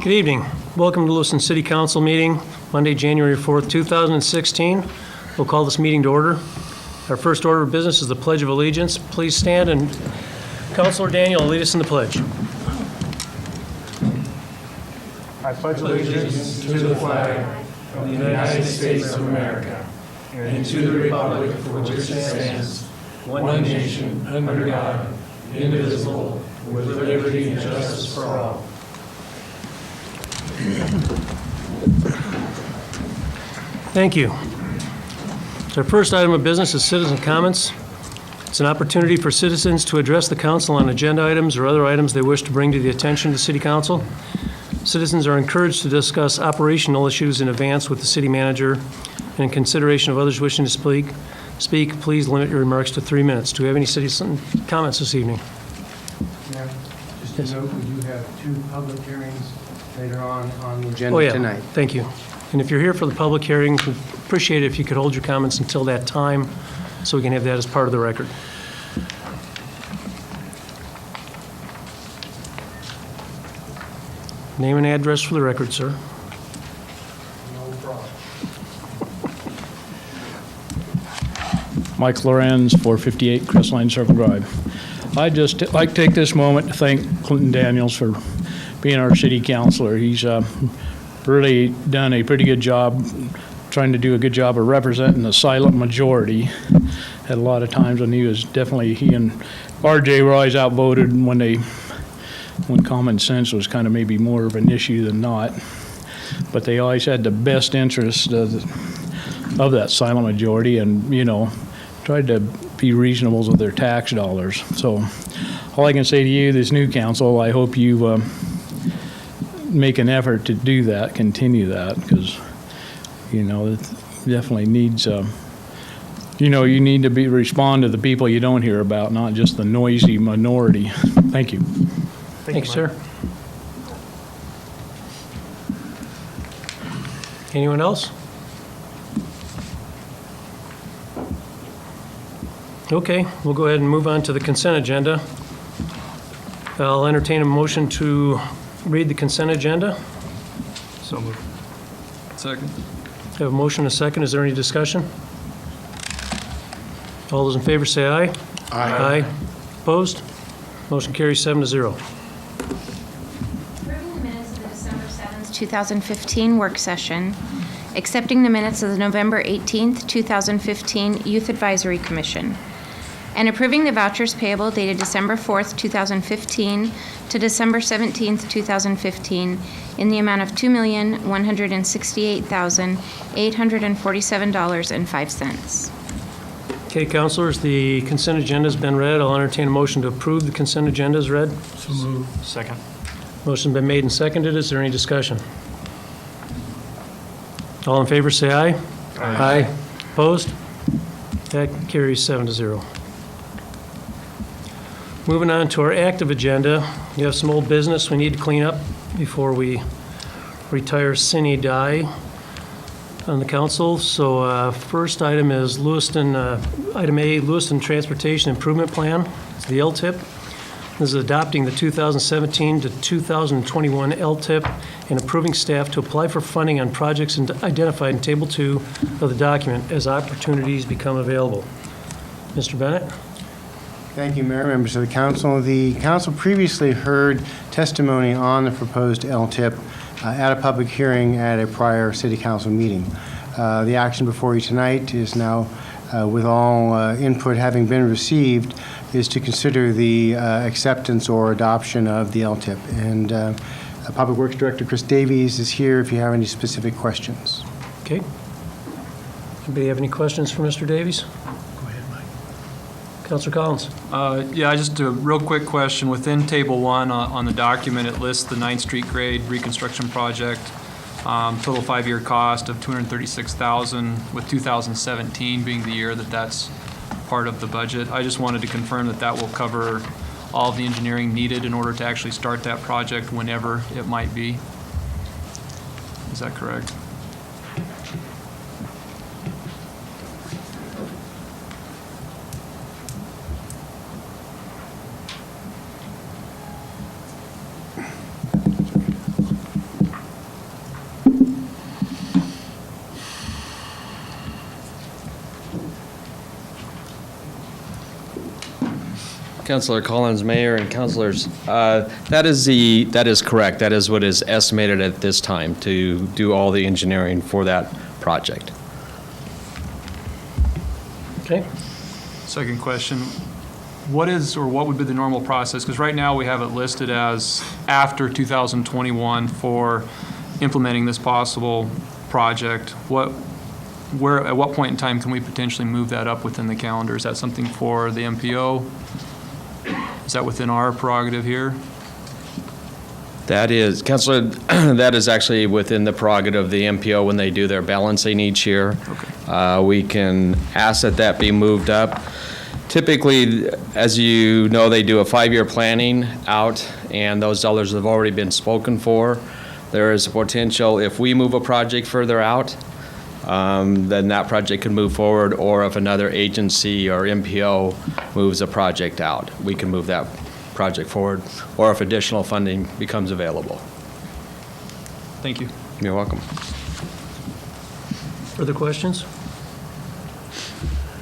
Good evening. Welcome to Lewiston City Council meeting, Monday, January 4th, 2016. We'll call this meeting to order. Our first order of business is the Pledge of Allegiance. Please stand, and Councilor Daniel will lead us in the pledge. I pledge allegiance to the flag of the United States of America and to the republic for which it stands, one nation, under God, indivisible, with liberty and justice for all. Thank you. Our first item of business is citizen comments. It's an opportunity for citizens to address the council on agenda items or other items they wish to bring to the attention of the City Council. Citizens are encouraged to discuss operational issues in advance with the city manager, and in consideration of others wishing to speak, please limit your remarks to 3 minutes. Do we have any citizen comments this evening? Yeah, just to note, we do have 2 public hearings later on the agenda tonight. Thank you. And if you're here for the public hearing, we'd appreciate it if you could hold your comments until that time so we can have that as part of the record. Name and address for the record, sir. No problem. Mike Lorenz, 458 Crestline Circle Drive. I'd just like to take this moment to thank Clinton Daniels for being our city councilor. He's really done a pretty good job, trying to do a good job of representing the silent majority. At a lot of times when he and RJ were always outvoted when common sense was kind of maybe more of an issue than not. But they always had the best interest of that silent majority, and, tried to be reasonable with their tax dollars. So all I can say to you, this new council, I hope you make an effort to do that, continue that, because, it definitely needs, you need to respond to the people you don't hear about, not just the noisy minority. Thank you. Thank you, sir. Anyone else? Okay, we'll go ahead and move on to the consent agenda. I'll entertain a motion to read the consent agenda. So moved. Second. I have a motion and a second. Is there any discussion? All those in favor say aye. Aye. Opposed? Motion carries 7-0. Approving the minutes of the December 7th, 2015 work session. Accepting the minutes of the November 18th, 2015 Youth Advisory Commission. And approving the vouchers payable dated December 4th, 2015 to December 17th, 2015 in the amount of $2,168,847.05. Okay, councilors, the consent agenda has been read. I'll entertain a motion to approve the consent agenda as read. So moved. Second. Motion's been made and seconded. Is there any discussion? All in favor say aye. Aye. Opposed? That carries 7-0. Moving on to our active agenda, we have some old business we need to clean up before we retire Sine Die on the council. So first item is Lewiston, item A, Lewiston Transportation Improvement Plan. It's the LTIP. This is adopting the 2017 to 2021 LTIP and approving staff to apply for funding on projects identified in Table 2 of the document as opportunities become available. Mr. Bennett? Thank you, Mayor, members of the council. The council previously heard testimony on the proposed LTIP at a public hearing at a prior city council meeting. The action before you tonight is now, with all input having been received, is to consider the acceptance or adoption of the LTIP. And Public Works Director Chris Davies is here if you have any specific questions. Okay. Anybody have any questions for Mr. Davies? Councilor Collins. Yeah, just a real quick question. Within Table 1 on the document, it lists the 9th Street grade reconstruction project, total 5-year cost of $236,000, with 2017 being the year that's part of the budget. I just wanted to confirm that will cover all of the engineering needed in order to actually start that project whenever it might be. Is that correct? Councilor Collins, Mayor, and councilors, that is correct. That is what is estimated at this time to do all the engineering for that project. Okay. Second question, what is, or what would be the normal process? Because right now, we have it listed as after 2021 for implementing this possible project. At what point in time can we potentially move that up within the calendar? Is that something for the MPO? Is that within our prerogative here? That is, Councilor, that is actually within the prerogative of the MPO when they do their balancing each year. We can ask that that be moved up. Typically, as you know, they do a 5-year planning out, and those dollars have already been spoken for. There is a potential, if we move a project further out, then that project can move forward, or if another agency or MPO moves a project out, we can move that project forward, or if additional funding becomes available. Thank you. You're welcome. Further questions?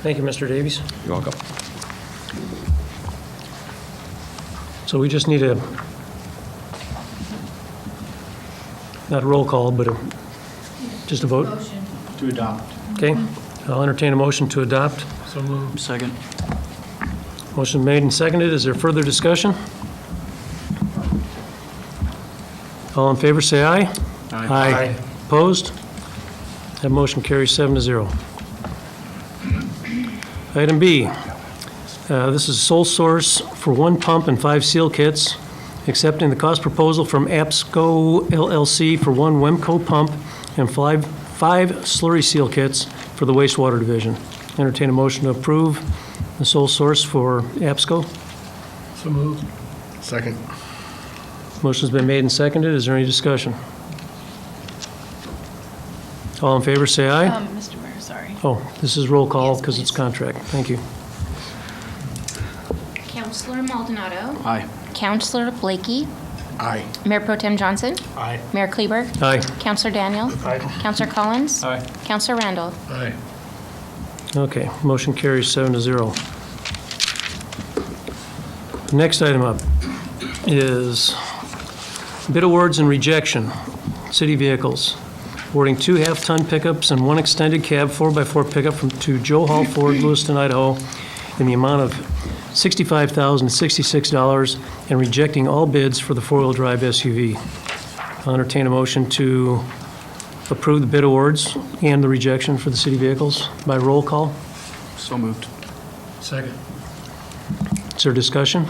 Thank you, Mr. Davies. You're welcome. So we just need a, not a roll call, but just a vote? To adopt. Okay. I'll entertain a motion to adopt. So moved. Second. Motion made and seconded. Is there further discussion? All in favor, say aye. Aye. Opposed? That motion carries 7-0. Item B, this is sole source for 1 pump and 5 seal kits, accepting the cost proposal from APSCO LLC for 1 Wemco pump and 5 slurry seal kits for the wastewater division. Entertain a motion to approve the sole source for APSCO. So moved. Second. Motion's been made and seconded. Is there any discussion? All in favor, say aye. Mr. Mayor, sorry. Oh, this is roll call Yes, because it's please. contract. Thank you. Counselor Maldonado. Aye. Counselor Blakey. Aye. Mayor Pro Tem Johnson. Aye. Mayor Kleberg. Aye. Counselor Daniel. Aye. Counselor Collins. Aye. Counselor Randall. Aye. Okay, motion carries 7-0. Next item up is bid awards and rejection, city vehicles. Awarding 2 half-ton pickups and 1 extended cab 4x4 pickup to Joe Hall Ford, Lewiston, Idaho, in the amount of $65,066, and rejecting all bids for the 4-wheel drive SUV. I'll entertain a motion to approve the bid awards and the rejection for the city vehicles by roll call. So moved. Second. Is there discussion?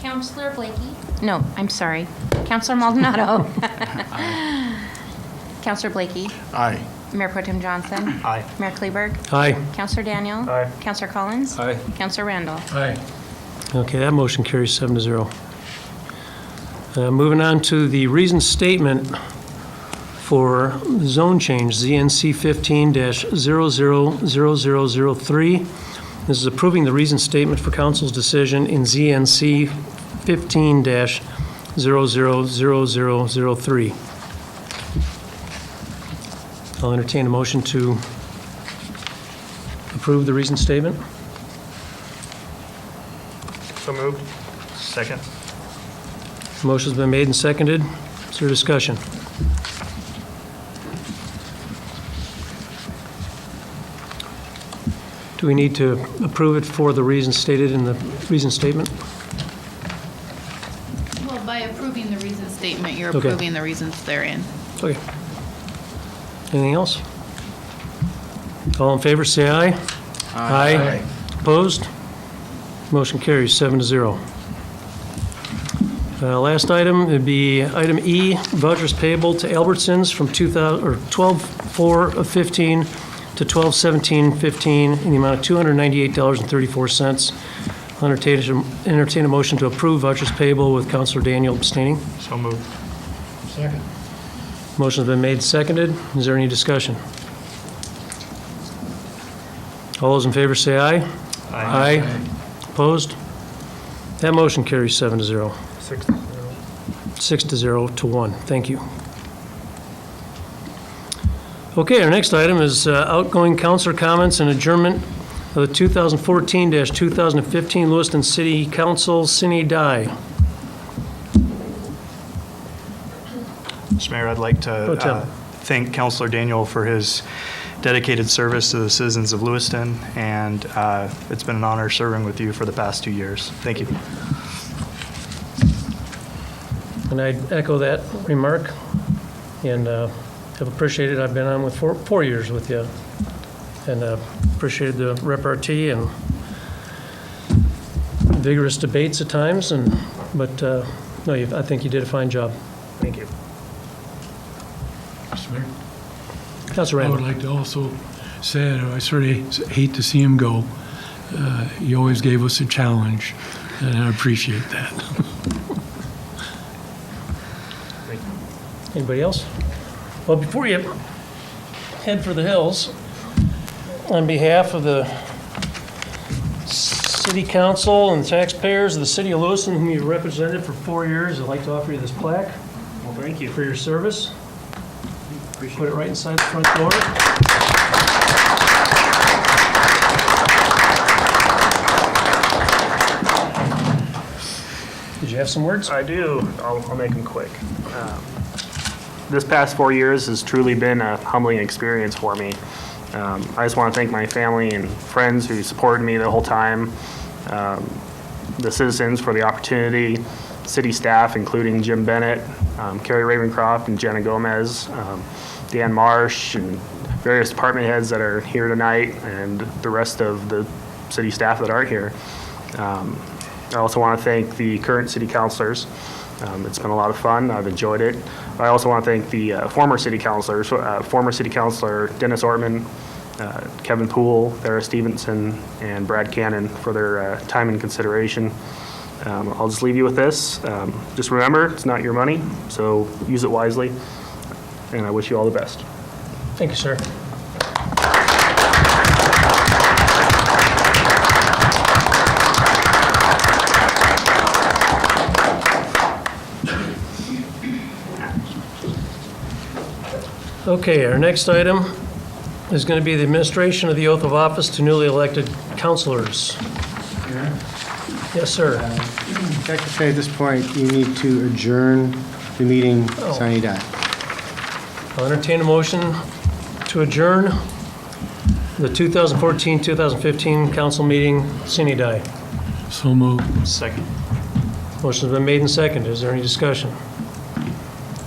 Counselor Blakey. No, I'm sorry. Counselor Maldonado. Counselor Blakey. Aye. Mayor Pro Tem Johnson. Aye. Mayor Kleberg. Aye. Counselor Daniel. Aye. Counselor Collins. Aye. Counselor Randall. Aye. Okay, that motion carries 7-0. Moving on to the reason statement for zone change, ZNC 15-000003. This is approving the reason statement for council's decision in ZNC 15-000003. I'll entertain a motion to approve the reason statement. So moved. Second. Motion's been made and seconded. Is there discussion? Do we need to approve it for the reasons stated in the reason statement? Well, by approving the reason statement, you're Okay. approving the reasons therein. Okay. Anything else? All in favor, say aye. Aye. Opposed? Motion carries 7-0. Last item would be item E, vouchers payable to Albertsons from 12/4/15 to 12/17/15 in the amount of $298.34. I'll entertain a motion to approve vouchers payable with Counselor Daniel abstaining. So moved. Second. Motion's been made and seconded. Is there any discussion? All those in favor say aye. Aye. Opposed? That motion carries 7-0. 6-0 to 1. Thank you. Okay, our next item is outgoing councilor comments and adjournment of the 2014-2015 Lewiston City Council sine die. Mr. Mayor, I'd like Pro to tem. thank Councilor Daniel for his dedicated service to the citizens of Lewiston, and it's been an honor serving with you for the past 2 years. Thank you. And I echo that remark, and have appreciated, I've been on with 4 years with you, and appreciated the repartee and vigorous debates at times, but no, I think you did a fine job. Thank you. Mr. Mayor, Councilor I would Randall. like to also say I sort of hate to see him go. He always gave us a challenge, and I appreciate that. Anybody else? Well, before you head for the hills, on behalf of the City Council and taxpayers of the City of Lewiston, whom you've represented for 4 years, I'd like to offer you this plaque. Well, thank you. For your service. Put it right inside the front door. Did you have some words? I do. I'll make them quick. This past 4 years has truly been a humbling experience for me. I just want to thank my family and friends who supported me the whole time, the citizens for the opportunity, city staff, including Jim Bennett, Carrie Ravencroft, and Jenna Gomez, Dan Marsh, and various department heads that are here tonight, and the rest of the city staff that aren't here. I also want to thank the current city councilors. It's been a lot of fun. I've enjoyed it. I also want to thank the former city councilors, former city councilor Dennis Ortman, Kevin Poole, Vera Stevenson, and Brad Cannon for their time and consideration. I'll just leave you with this. Just remember, it's not your money, so use it wisely, and I wish you all the best. Thank you, sir. Okay, our next item is going to be the administration of the oath of office to newly elected councilors. Yes, sir. I'd like to say at this point, you need to adjourn the meeting sine die. I'll entertain a motion to adjourn the 2014-2015 council meeting sine die. So moved. Second. Motion's been made and seconded. Is there any discussion?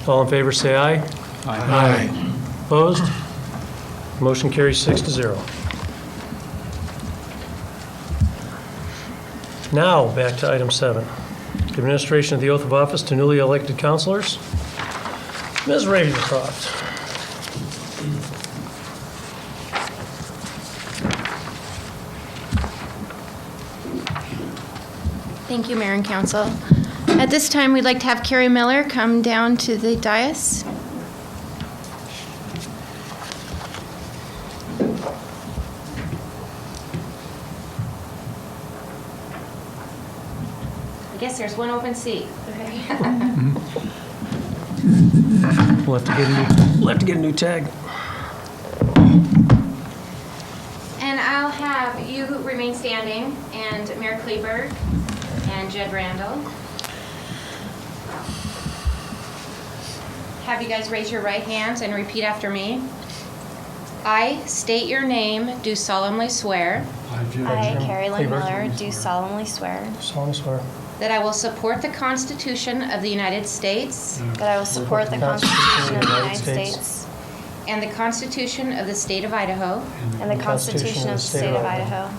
All in favor, say aye. Aye. Opposed? Motion carries 6-0. Now, back to item 7. Administration of the oath of office to newly elected councilors. Ms. Ravencroft. Thank you, Mayor and Council. At this time, we'd like to have Carrie Miller come down to the dais. I guess there's one open seat. We'll have to get a new tag. And I'll have you remain standing, and Mayor Kleberg and Jed Randall. Have you guys raise your right hands and repeat after me. I state your name, do solemnly swear I, Carrie Lynn Kleberg. Miller, do solemnly swear Solemnly swear. that I will support the Constitution of the United States that I will support the Constitution of the United States and the Constitution of the State of Idaho and the Constitution of the State of Idaho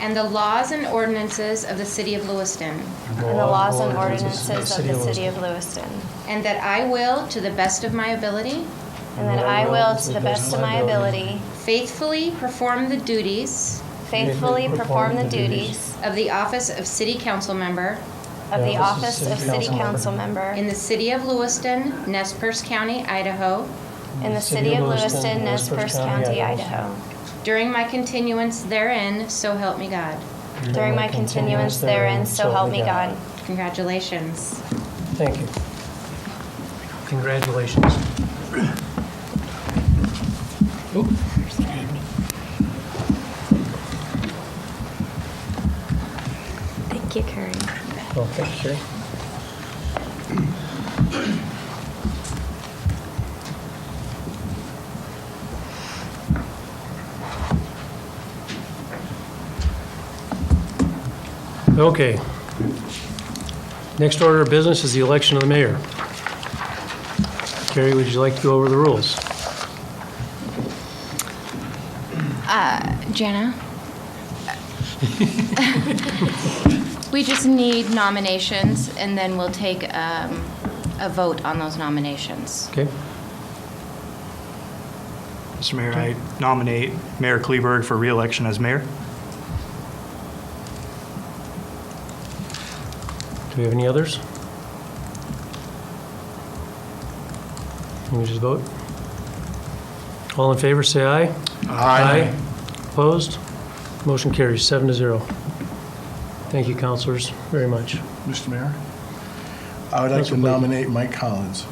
and the laws and ordinances of the City of Lewiston, and the laws and ordinances of the City of Lewiston, and that I will, to the best of my ability, and that I will, to the best of my ability, faithfully perform the duties faithfully perform the duties of the office of City Council Member of the office of City Council Member in the City of Lewiston, Nez Perce County, Idaho, in the City of Lewiston, Nez Perce County, Idaho, during my continuance therein, so help me God. during my continuance therein, so help me God. Congratulations. Thank you. Congratulations. Thank you, Carrie. Oh, thank you, Carrie. Okay. Next order of business is the election of the mayor. Carrie, would you like to go over the rules? Jenna? We just need nominations, and then we'll take a vote on those nominations. Okay. Mr. Mayor, I nominate Mayor Kleberg for re-election as mayor. Do we have any others? Can we just vote? All in favor, say aye. Aye. Opposed? Motion carries 7-0. Thank you, councilors, very much. Mr. Mayor, I would like to Council Blake. nominate Mike Collins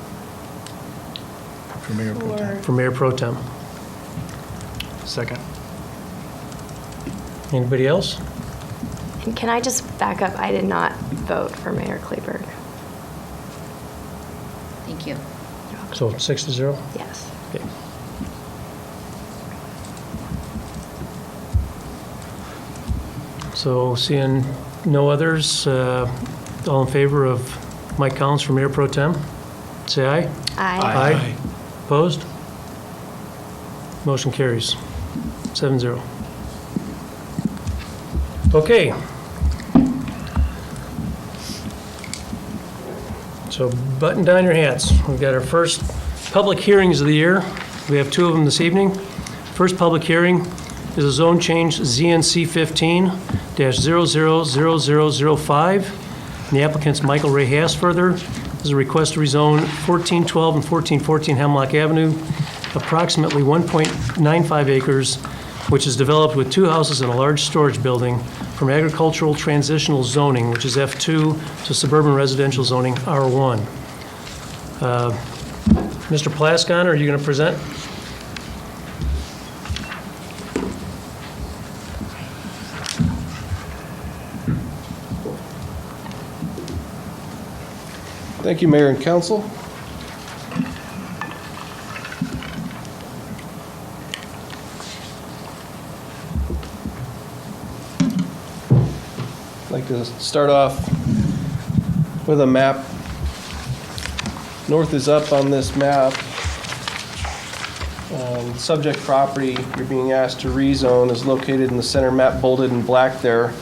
for Mayor Pro Tem. For Mayor Pro Tem. Second. Anybody else? And can I just back up? I did not vote for Mayor Kleberg. Thank you. So 6-0? Yes. Okay. So seeing no others, all in favor of Mike Collins for Mayor Pro Tem, say aye. Aye. Opposed? Motion carries 7-0. Okay. So button down your hats. We've got our first public hearings of the year. We have two of them this evening. First public hearing is a zone change ZNC 15-000005. And the applicant's Michael Ray Hasfurther. This is a request to rezone 1412 and 1414 Hemlock Avenue, approximately 1.95 acres, which is developed with two houses and a large storage building, from agricultural transitional zoning, which is F2, to suburban residential zoning, R1. Mr. Plaskon, are you going to present? Thank you, Mayor and Council. I'd like to start off with a map. North is up on this map. Subject property you're being asked to rezone is located in the center map, bolded in black there.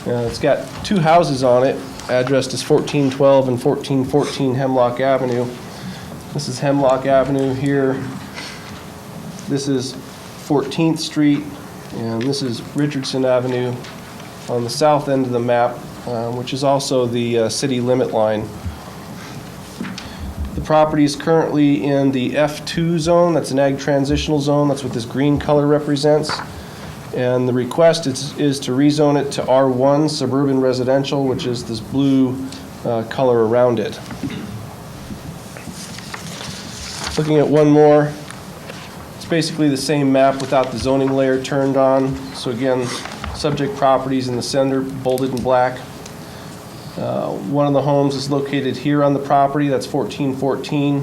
It's got two houses on it, addressed as 1412 and 1414 Hemlock Avenue. This is Hemlock Avenue here. This is 14th Street, and this is Richardson Avenue on the south end of the map, which is also the city limit line. The property is currently in the F2 zone. That's an ag transitional zone. That's what this green color represents. And the request is to rezone it to R1, suburban residential, which is this blue color around it. Looking at one more, it's basically the same map without the zoning layer turned on. So again, subject properties in the center, bolded in black. One of the homes is located here on the property. That's 1414.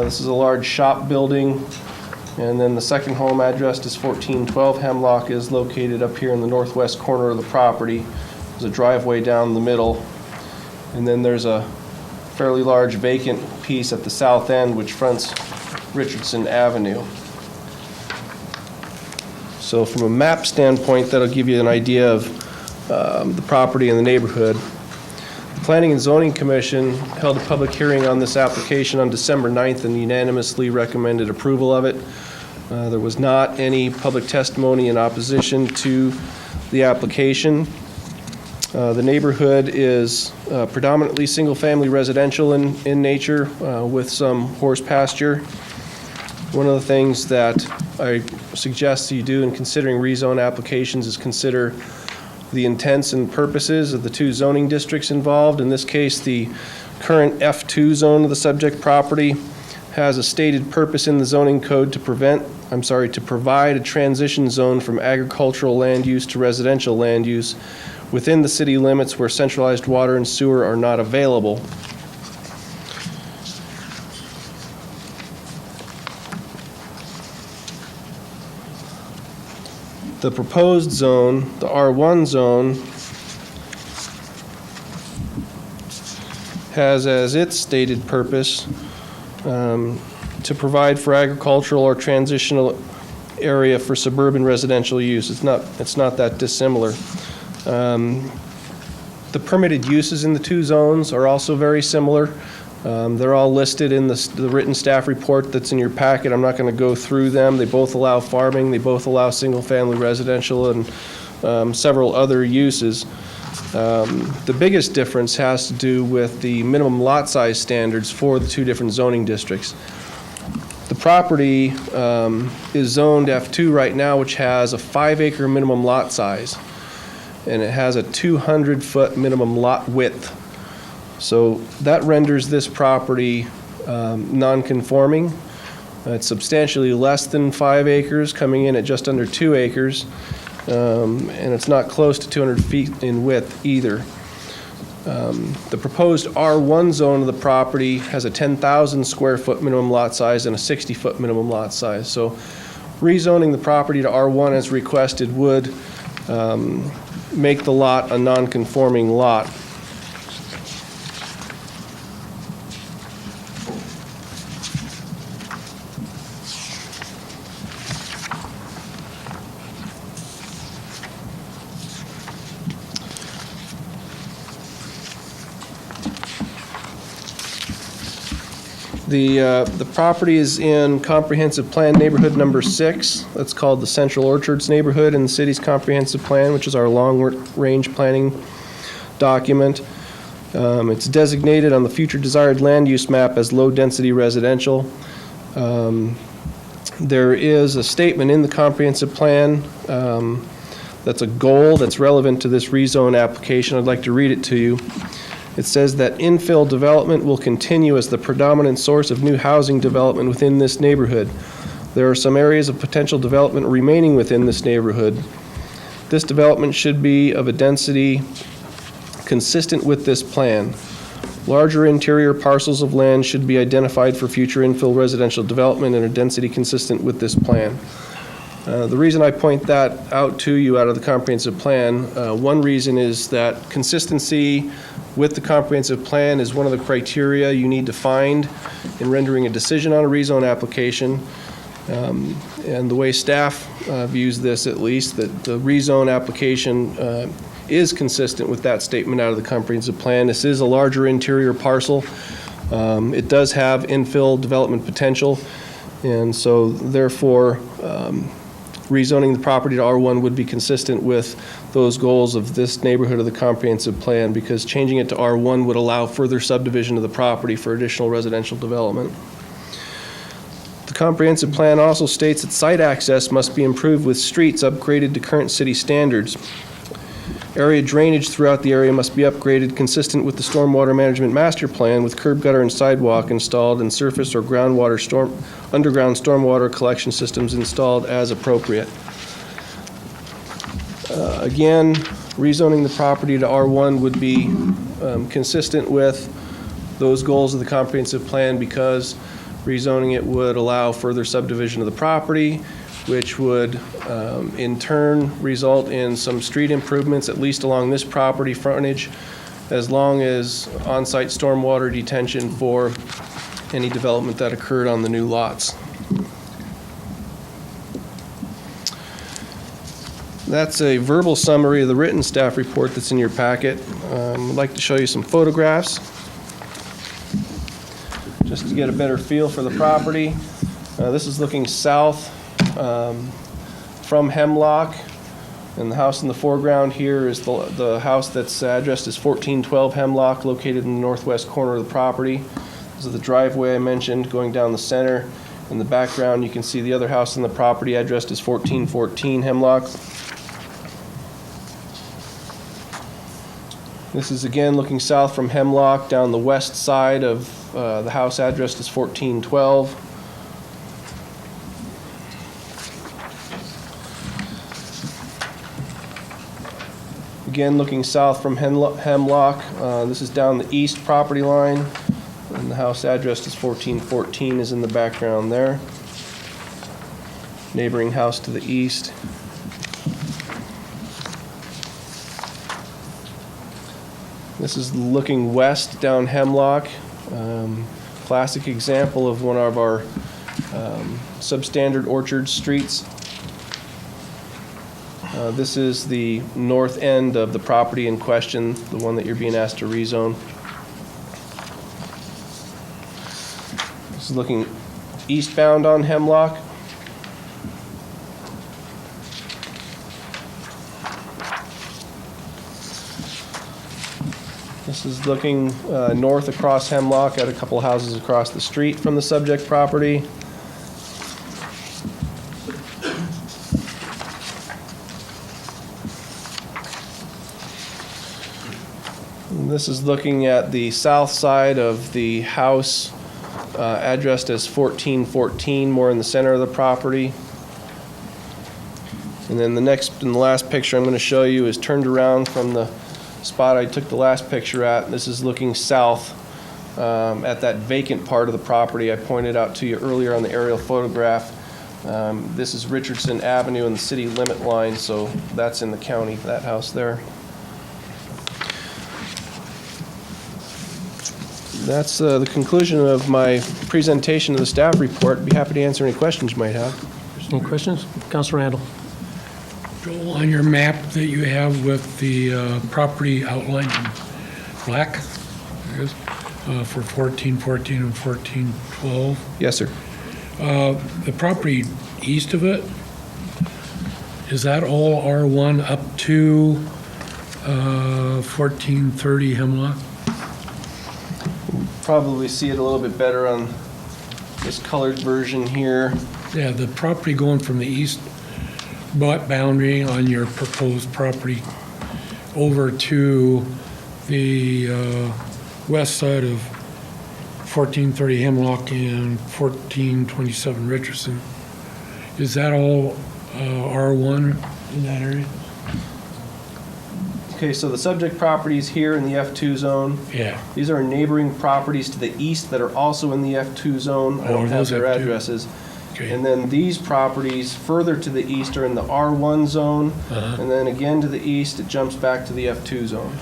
This is a large shop building. And then the second home addressed is 1412 Hemlock is located up here in the northwest corner of the property. There's a driveway down the middle. And then there's a fairly large vacant piece at the south end which fronts Richardson Avenue. So from a map standpoint, that'll give you an idea of the property and the neighborhood. The Planning and Zoning Commission held a public hearing on this application on December 9th and unanimously recommended approval of it. There was not any public testimony in opposition to the application. The neighborhood is predominantly single-family residential in nature with some horse pasture. One of the things that I suggest you do in considering rezone applications is consider the intents and purposes of the two zoning districts involved. In this case, the current F2 zone of the subject property has a stated purpose in the zoning code to provide a transition zone from agricultural land use to residential land use, within the city limits where centralized water and sewer are not available. The proposed zone, the R1 zone, has as its stated purpose to provide for agricultural or transitional area for suburban residential use. It's not that dissimilar. The permitted uses in the two zones are also very similar. They're all listed in the written staff report that's in your packet. I'm not going to go through them. They both allow farming. They both allow single-family residential and several other uses. The biggest difference has to do with the minimum lot size standards for the two different zoning districts. The property is zoned F2 right now, which has a 5-acre minimum lot size, and it has a 200-foot minimum lot width. So that renders this property non-conforming. It's substantially less than 5 acres, coming in at just under 2 acres, and it's not close to 200 feet in width either. The proposed R1 zone of the property has a 10,000 square foot minimum lot size and a 60-foot minimum lot size. So rezoning the property to R1 as requested would make the lot a non-conforming lot. The property is in Comprehensive Plan Neighborhood Number 6. That's called the Central Orchards neighborhood in the city's comprehensive plan, which is our long-range planning document. It's designated on the future desired land use map as low-density residential. There is a statement in the comprehensive plan that's a goal that's relevant to this rezone application. I'd like to read it to you. It says that infill development will continue as the predominant source of new housing development within this neighborhood. There are some areas of potential development remaining within this neighborhood. This development should be of a density consistent with this plan. Larger interior parcels of land should be identified for future infill residential development and a density consistent with this plan. The reason I point that out to you out of the comprehensive plan, one reason is that consistency with the comprehensive plan is one of the criteria you need to find in rendering a decision on a rezone application. And the way staff views this, at least, that the rezone application is consistent with that statement out of the comprehensive plan. This is a larger interior parcel. It does have infill development potential, and so therefore rezoning the property to R1 would be consistent with those goals of this neighborhood of the comprehensive plan, because changing it to R1 would allow further subdivision of the property for additional residential development. The comprehensive plan also states that site access must be improved with streets upgraded to current city standards. Area drainage throughout the area must be upgraded consistent with the stormwater management master plan, with curb, gutter, and sidewalk installed and surface or underground stormwater collection systems installed as appropriate. Again, rezoning the property to R1 would be consistent with those goals of the comprehensive plan, because rezoning it would allow further subdivision of the property, which would in turn result in some street improvements, at least along this property frontage, as long as on-site stormwater detention for any development that occurred on the new lots. That's a verbal summary of the written staff report that's in your packet. I'd like to show you some photographs just to get a better feel for the property. This is looking south from Hemlock, and the house in the foreground here is the house that's addressed as 1412 Hemlock, located in the northwest corner of the property. This is the driveway I mentioned going down the center. In the background, you can see the other house in the property addressed as 1414 Hemlock. This is again looking south from Hemlock down the west side of the house addressed as 1412. Again, looking south from Hemlock, this is down the east property line, and the house address is 1414 is in the background there. Neighboring house to the east. This is looking west down Hemlock. Classic example of one of our substandard orchard streets. This is the north end of the property in question, the one that you're being asked to rezone. This is looking eastbound on Hemlock. This is looking north across Hemlock at a couple houses across the street from the subject property. And this is looking at the south side of the house addressed as 1414, more in the center of the property. And then the next and the last picture I'm going to show you is turned around from the spot I took the last picture at. This is looking south at that vacant part of the property I pointed out to you earlier on the aerial photograph. This is Richardson Avenue and the city limit line, so that's in the county, that house there. That's the conclusion of my presentation of the staff report. Be happy to answer any questions you might have. Any questions? Councilor Randall. Joel, on your map that you have with the property outlined in black, I guess, for 1414 and 1412, Yes, sir. the property east of it, is that all R1 up to 1430 Hemlock? Probably see it a little bit better on this colored version here. Yeah, the property going from the east boundary on your proposed property over to the west side of 1430 Hemlock and 1427 Richardson. Is that all R1 in that area? Okay, so the subject property is here in the F2 zone. Yeah. These are neighboring properties to the east that are also in the F2 zone. I Oh, don't are have those their F2? addresses. Okay. And then these properties further to the east are in the R1 zone. Uh-huh. And then again to the east, it jumps back to the F2 zone.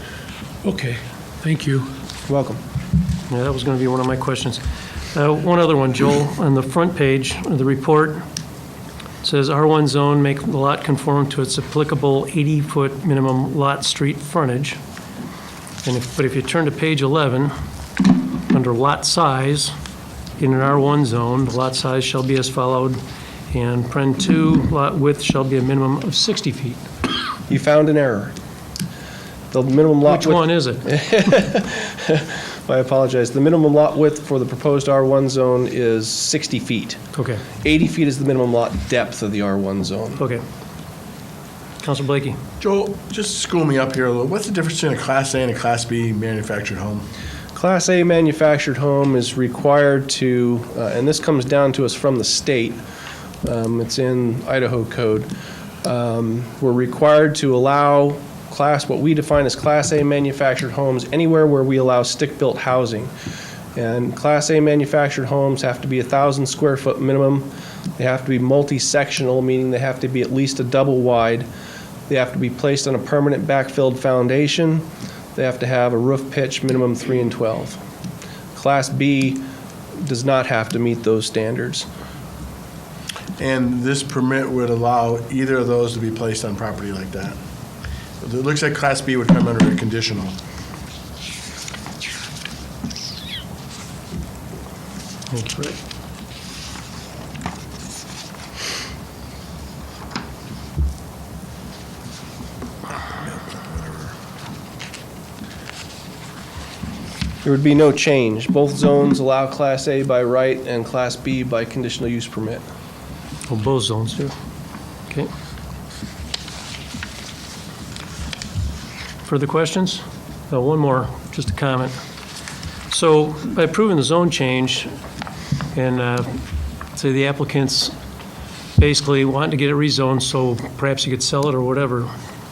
Okay, thank you. You're welcome. Yeah, that was going to be one of my questions. One other one, Joel. On the front page of the report, it says R1 zone, make the lot conform to its applicable 80-foot minimum lot street frontage. But if you turn to page 11, under lot size, in an R1 zone, the lot size shall be as followed, and paren 2, lot width shall be a minimum of 60 feet. You found an error. The minimum lot Which width. one is it? I apologize. The minimum lot width for the proposed R1 zone is 60 feet. Okay, 80 feet is the minimum lot depth of the R1 zone. okay. Counselor Blakey. Joel, just school me up here a little. What's the difference between a Class A and a Class B manufactured home? Class A manufactured home is required to, and this comes down to us from the state, it's in Idaho code, we're required to allow what we define as Class A manufactured homes anywhere where we allow stick-built housing. And Class A manufactured homes have to be 1,000 square foot minimum. They have to be multi-sectional, meaning they have to be at least a double wide. They have to be placed on a permanent backfilled foundation. They have to have a roof pitch minimum 3 and 12. Class B does not have to meet those standards. And this permit would allow either of those to be placed on property like that? It looks like Class B would come under a conditional. That's right. There would be no change. Both zones allow Class A by right and Class B by conditional use permit. Well, both zones do. Okay. Further questions? One more, just a comment. So by approving the zone change and say the applicants basically wanting to get it rezoned so perhaps you could sell it or whatever,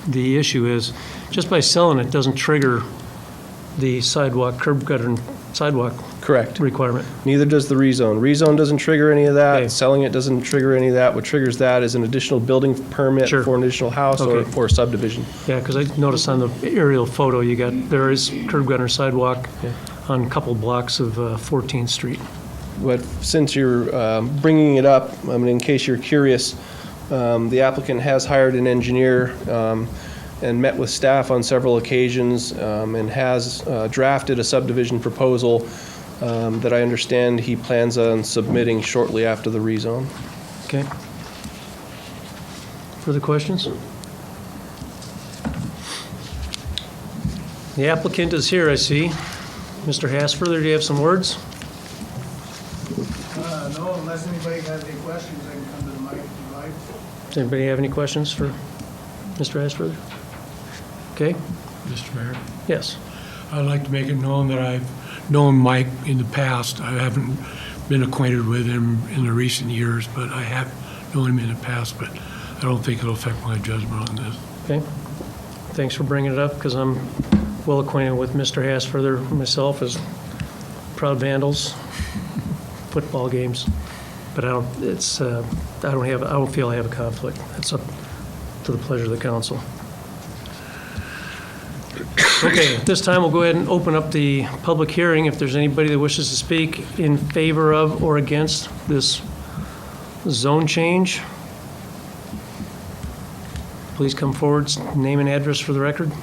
the issue is just by selling it doesn't trigger the sidewalk, curb gutter and sidewalk Correct. requirement. Neither does the rezone. Rezone doesn't trigger any of that. Okay. Selling it doesn't trigger any of that. What triggers that is an additional building permit Sure. for an additional house or Okay. or subdivision. Yeah, because I noticed on the aerial photo, there is curb gutter and sidewalk Yeah. on a couple blocks of 14th Street. But since you're bringing it up, I mean, in case you're curious, the applicant has hired an engineer and met with staff on several occasions and has drafted a subdivision proposal that I understand he plans on submitting shortly after the rezone. Okay. Further questions? The applicant is here, I see. Mr. Hassfurther, do you have some words? No, unless anybody has any questions, I can come to the mic if you like. Does anybody have any questions for Mr. Hassfurther? Okay, Mr. Mayor, yes. I'd like to make it known that I've known Mike in the past. I haven't been acquainted with him in the recent years, but I have known him in the past, but I don't think it'll affect my judgment on this. Okay. Thanks for bringing it up, because I'm well acquainted with Mr. Hassfurther myself as proud Vandals, football games. But I don't feel I have a conflict. It's up to the pleasure of the council. Okay, at this time, we'll go ahead and open up the public hearing. If there's anybody that wishes to speak in favor of or against this zone change, please come forward, name and address for the record.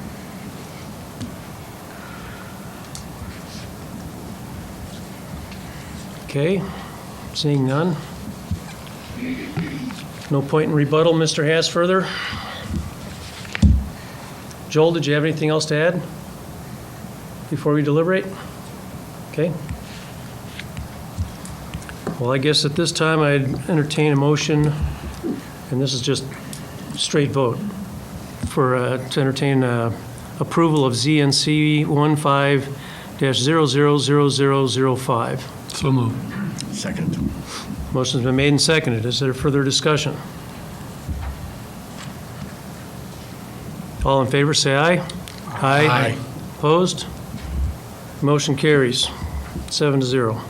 Okay, seeing none. No point in rebuttal, Mr. Hassfurther. Joel, did you have anything else to add before we deliberate? Okay. Well, I guess at this time I'd entertain a motion, and this is just straight vote, to entertain approval of ZNC 15-000005. So moved. Second. Motion's been made and seconded. Is there further discussion? All in favor, say aye. Aye. Opposed? Motion carries 7-0.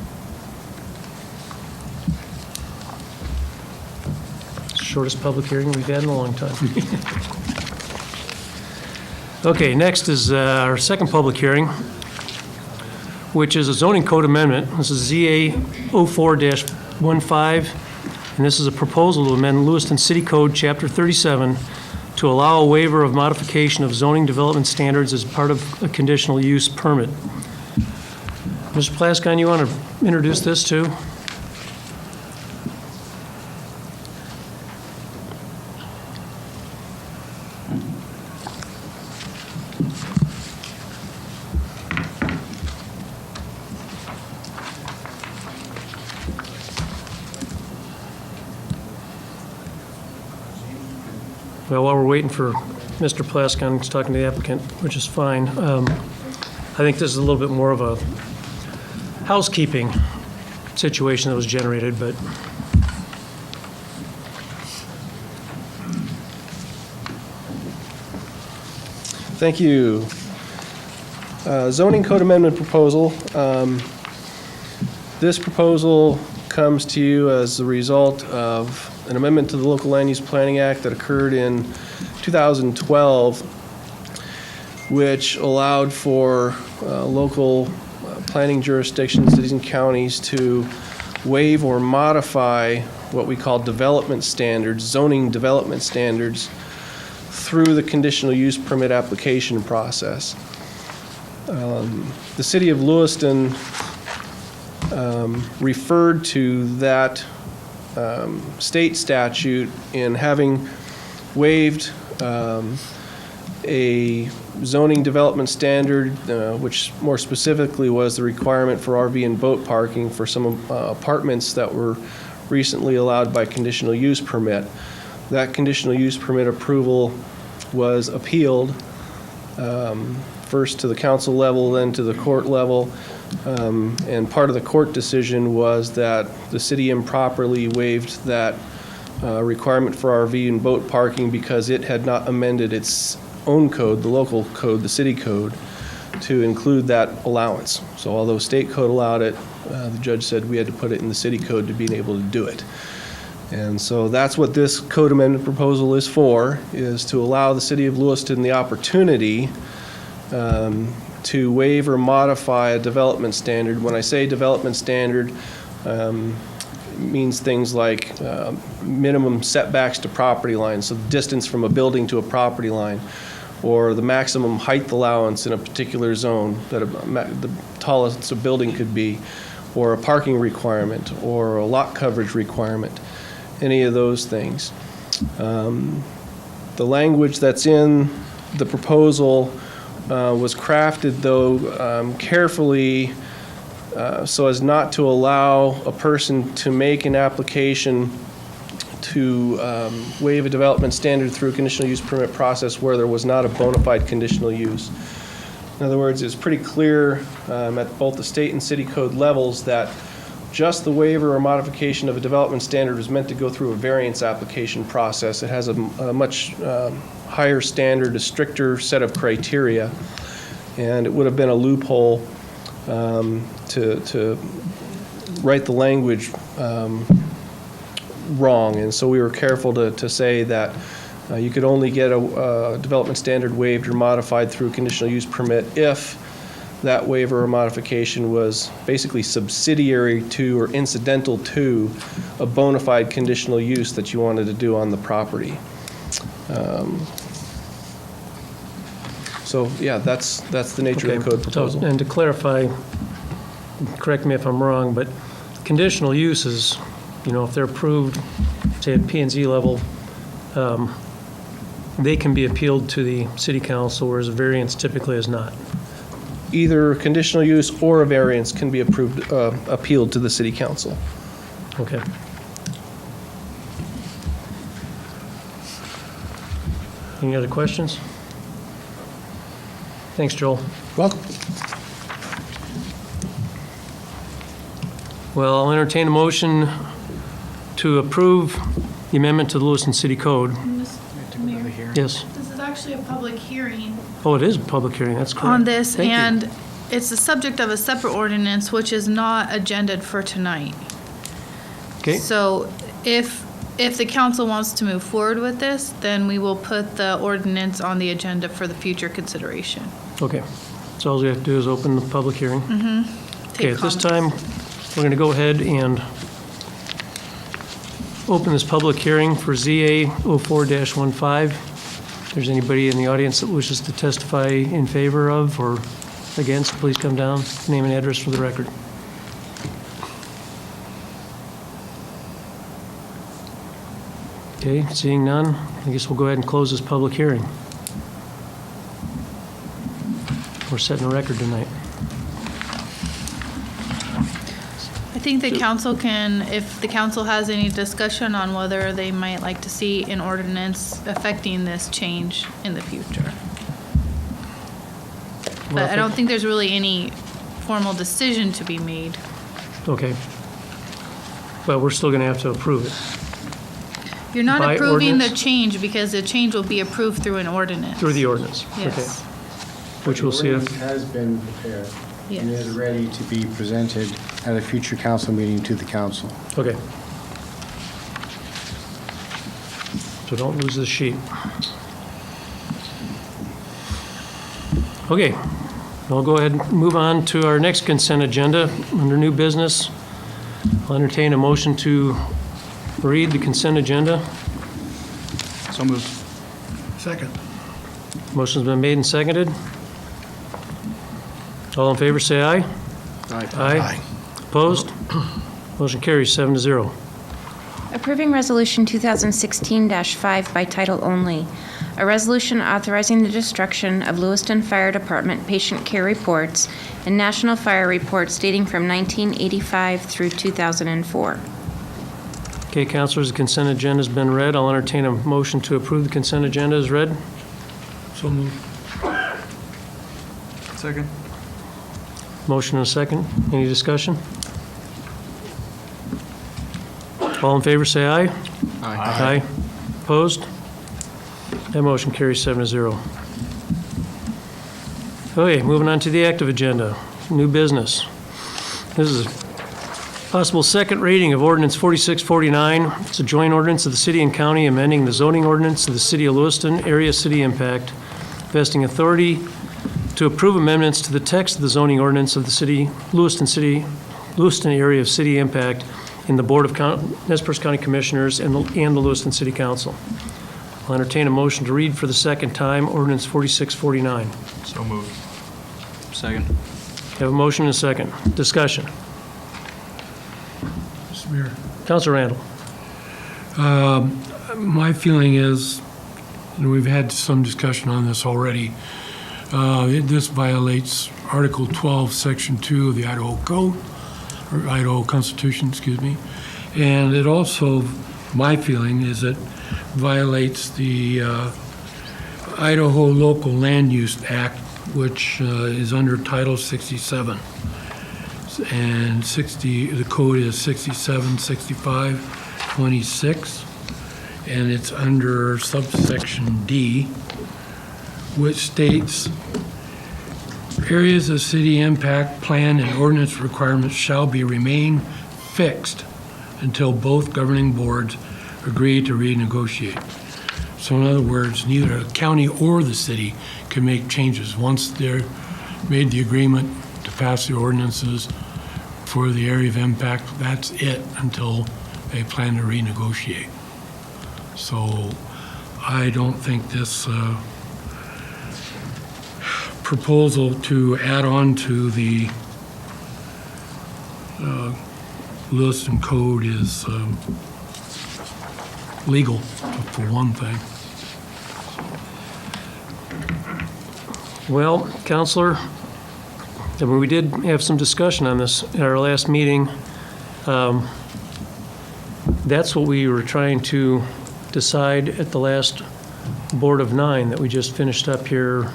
Shortest public hearing we've had in a long time. Okay, next is our second public hearing, which is a zoning code amendment. This is ZA 04-15, and this is a proposal to amend Lewiston City Code, Chapter 37, to allow a waiver of modification of zoning development standards as part of a conditional use permit. Mr. Plaskine, you want to introduce this too? Well, while we're waiting for Mr. Plaskine, he's talking to the applicant, which is fine. I think this is a little bit more of a housekeeping situation that was generated, but Thank you. Zoning code amendment proposal. This proposal comes to you as the result of an amendment to the Local Land Use Planning Act that occurred in 2012, which allowed for local planning jurisdictions, cities and counties to waive or modify what we call development standards, zoning development standards, through the conditional use permit application process. The city of Lewiston referred to that state statute in having waived a zoning development standard, which more specifically was the requirement for RV and boat parking for some apartments that were recently allowed by conditional use permit. That conditional use permit approval was appealed, first to the council level, then to the court level. And part of the court decision was that the city improperly waived that requirement for RV and boat parking because it had not amended its own code, the local code, the city code, to include that allowance. So although state code allowed it, the judge said we had to put it in the city code to be able to do it. And so that's what this code amendment proposal is for, is to allow the city of Lewiston the opportunity to waive or modify a development standard. When I say development standard, it means things like minimum setbacks to property lines, so the distance from a building to a property line, or the maximum height allowance in a particular zone that the tallest a building could be, or a parking requirement, or a lot coverage requirement, any of those things. The language that's in the proposal was crafted, though, carefully so as not to allow a person to make an application to waive a development standard through a conditional use permit process where there was not a bona fide conditional use. In other words, it's pretty clear at both the state and city code levels that just the waiver or modification of a development standard is meant to go through a variance application process. It has a much higher standard, a stricter set of criteria, and it would have been a loophole to write the language wrong. And so we were careful to say that you could only get a development standard waived or modified through a conditional use permit if that waiver or modification was basically subsidiary to or incidental to a bona fide conditional use that you wanted to do on the property. So yeah, that's the nature of the code proposal. And to clarify, correct me if I'm wrong, but conditional uses, if they're approved, say at P&Z level, they can be appealed to the city council, whereas a variance typically is not. Either conditional use or a variance can be appealed to the city council. Okay. Any other questions? Thanks, Joel. Welcome. Well, I'll entertain a motion to approve the amendment to the Lewiston City Code. Mayor, Yes. this is actually a public hearing Oh, it is a public hearing, that's correct. on this, Thank you. and it's the subject of a separate ordinance, which is not agended for tonight. Okay, So if the council wants to move forward with this, then we will put the ordinance on the agenda for the future consideration. okay. So all we have to do is open the public hearing. Okay, Take at this comments. time, we're going to go ahead and open this public hearing for ZA 04-15. If there's anybody in the audience that wishes to testify in favor of or against, please come down, name and address for the record. Okay, seeing none, I guess we'll go ahead and close this public hearing. We're setting a record tonight. I think the council can, if the council has any discussion on whether they might like to see an ordinance affecting this change in the future. But I don't think there's really any formal decision to be made. Okay. But we're still going to have to approve it. You're not By approving the ordinance? change because the change will be approved through an ordinance. Through the ordinance? Yes. Okay. Which we'll see if, The ordinance has been prepared and Yes. is ready to be presented at a future council meeting to the council. okay. So don't lose the sheet. Okay, I'll go ahead and move on to our next consent agenda. Under new business, I'll entertain a motion to read the consent agenda. So moved. Second. Motion's been made and seconded. All in favor, say aye. Aye. Opposed? Motion carries 7-0. Approving Resolution 2016-5 by title only. A resolution authorizing the destruction of Lewiston Fire Department patient care reports and national fire reports dating from 1985 through 2004. Okay, councilors, the consent agenda has been read. I'll entertain a motion to approve the consent agenda as read. So moved. Second. Motion and a second. Any discussion? All in favor, say aye. Aye. Opposed? That motion carries 7-0. Okay, moving on to the active agenda, new business. This is possible second reading of ordinance 4649. It's a joint ordinance of the city and county amending the zoning ordinance of the city of Lewiston, area city impact, vesting authority to approve amendments to the text of the zoning ordinance of the city, Lewiston area of city impact in the Board of Nez Perce County Commissioners and the Lewiston City Council. I'll entertain a motion to read for the second time ordinance 4649. So moved. Second. Have a motion and a second. Discussion. Mr. Mayor. Councilor Randall. My feeling is, and we've had some discussion on this already, this violates Article 12, Section 2 of the Idaho Code, or Idaho Constitution, excuse me. And it also, my feeling is it violates the Idaho Local Land Use Act, which is under Title 67. And the code is 676526, and it's under subsection D, which states, areas of city impact plan and ordinance requirements shall remain fixed until both governing boards agree to renegotiate. So in other words, neither the county or the city can make changes. Once they're made the agreement to pass the ordinances for the area of impact, that's it until they plan to renegotiate. So I don't think this proposal to add on to the Lewiston Code is legal, for one thing. Well, Counselor, I mean, we did have some discussion on this at our last meeting. That's what we were trying to decide at the last Board of 9 that we just finished up here,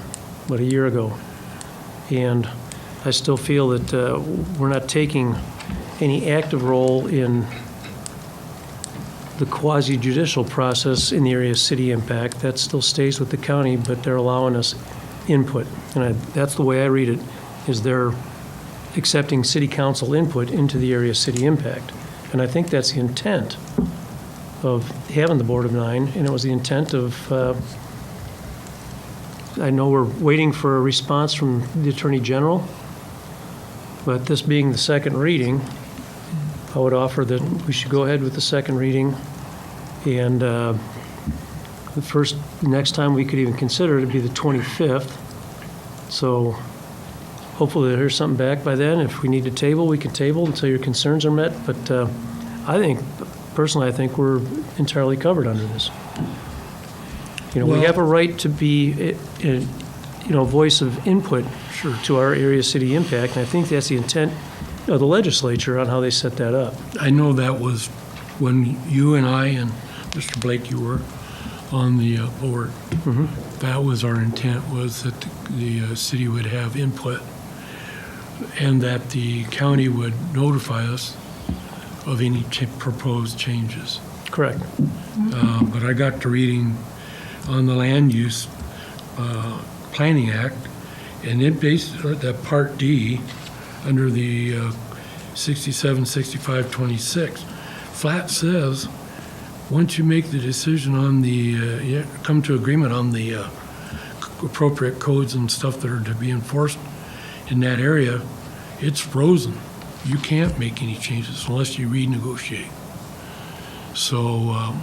a year ago. And I still feel that we're not taking any active role in the quasi-judicial process in the area of city impact. That still stays with the county, but they're allowing us input. And that's the way I read it, is they're accepting city council input into the area of city impact. And I think that's the intent of having the Board of 9, and it was the intent of, I know we're waiting for a response from the Attorney General, but this being the second reading, I would offer that we should go ahead with the second reading, and the next time we could even consider it would be the 25th. So hopefully they'll hear something back by then. If we need to table, we can table until your concerns are met, but personally, I think we're entirely covered under this. We have a right to be, voice of input to our area city impact, and I think that's the intent of the legislature on how they set that up. I know that was when you and I and Mr. Blake, you were on the board. Mm-hmm. That was our intent, was that the city would have input and that the county would notify us of any proposed changes. Correct. But I got to reading on the Land Use Planning Act, and it based that Part D under the 676526 flat says, once you make the decision on the, come to agreement on the appropriate codes and stuff that are to be enforced in that area, it's frozen. You can't make any changes unless you renegotiate. So,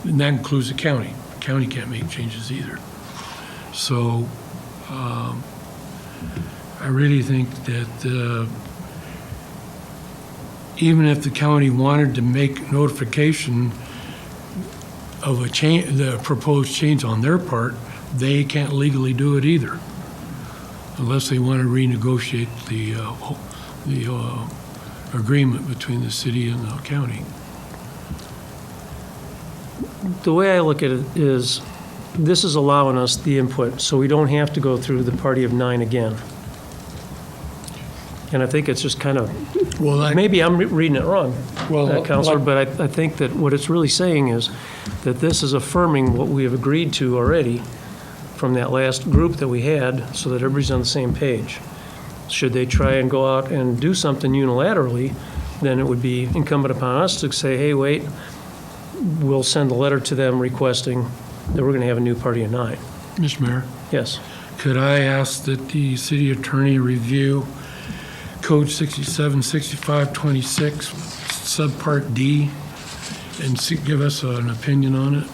and that includes the county. The county can't make changes either. So, I really think that even if the county wanted to make notification of a change, the proposed change on their part, they can't legally do it either, unless they want to renegotiate the agreement between the city and the county. The way I look at it is, this is allowing us the input, so we don't have to go through the party of 9 again. And I think it's just kind of, maybe I'm reading it wrong, Counselor, but I think that what it's really saying is that this is affirming what we have agreed to already from that last group that we had so that everybody's on the same page. Should they try and go out and do something unilaterally, then it would be incumbent upon us to say, hey, wait, we'll send a letter to them requesting that we're going to have a new party of 9. Mr. Mayor, Yes. could I ask that the city attorney review Code 676526, Subpart D, and give us an opinion on it